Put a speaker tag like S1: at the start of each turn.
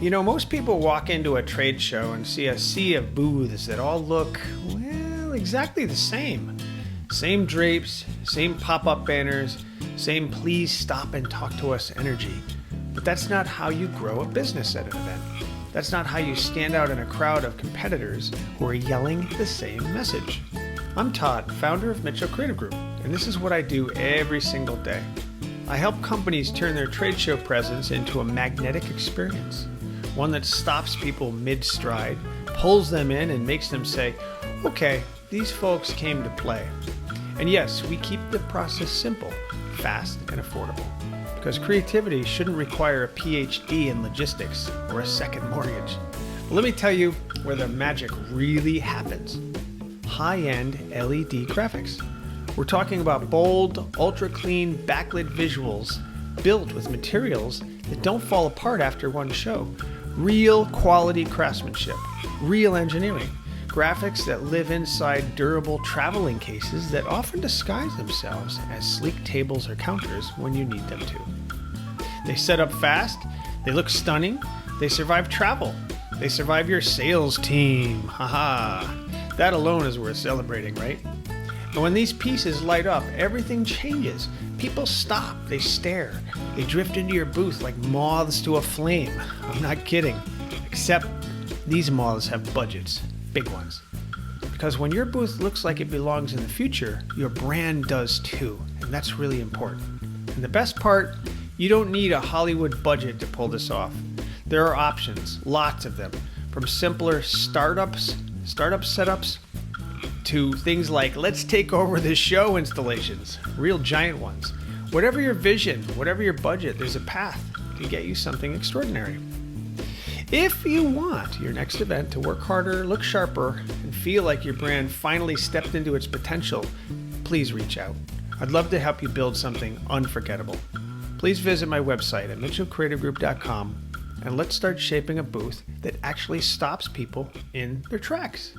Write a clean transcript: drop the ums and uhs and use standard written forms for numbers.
S1: Most people walk into a trade show and see a sea of booths that all look, well, exactly the same. Same drapes, same pop-up banners, same please stop and talk to us energy. But that's not how you grow a business at an event. That's not how you stand out in a crowd of competitors who are yelling the same message. I'm Todd, founder of Mitchell Creative Group, and this is what I do every single day. I help companies turn their trade show presence into a magnetic experience, one that stops people mid-stride, pulls them in, and makes them say, okay, these folks came to play. And yes, we keep the process simple, fast, and affordable, because creativity shouldn't require a PhD in logistics or a second mortgage. But let me tell you where the magic really happens. High-end LED graphics. We're talking about bold, ultra-clean, backlit visuals built with materials that don't fall apart after one show. Real quality craftsmanship, real engineering, graphics that live inside durable traveling cases that often disguise themselves as sleek tables or counters when you need them to. They set up fast, they look stunning, they survive travel, they survive your sales team, haha. That alone is worth celebrating, right? And when these pieces light up, everything changes. People stop, they stare, they drift into your booth like moths to a flame. I'm not kidding. Except these moths have budgets, big ones. Because when your booth looks like it belongs in the future, your brand does too, and that's really important. And the best part, you don't need a Hollywood budget to pull this off. There are options, lots of them, from simpler startup setups to things like let's take over this show installations, real giant ones. Whatever your vision, whatever your budget, there's a path to get you something extraordinary. If you want your next event to work harder, look sharper, and feel like your brand finally stepped into its potential, please reach out. I'd love to help you build something unforgettable. Please visit my website at mitchellcreativegroup.com and let's start shaping a booth that actually stops people in their tracks.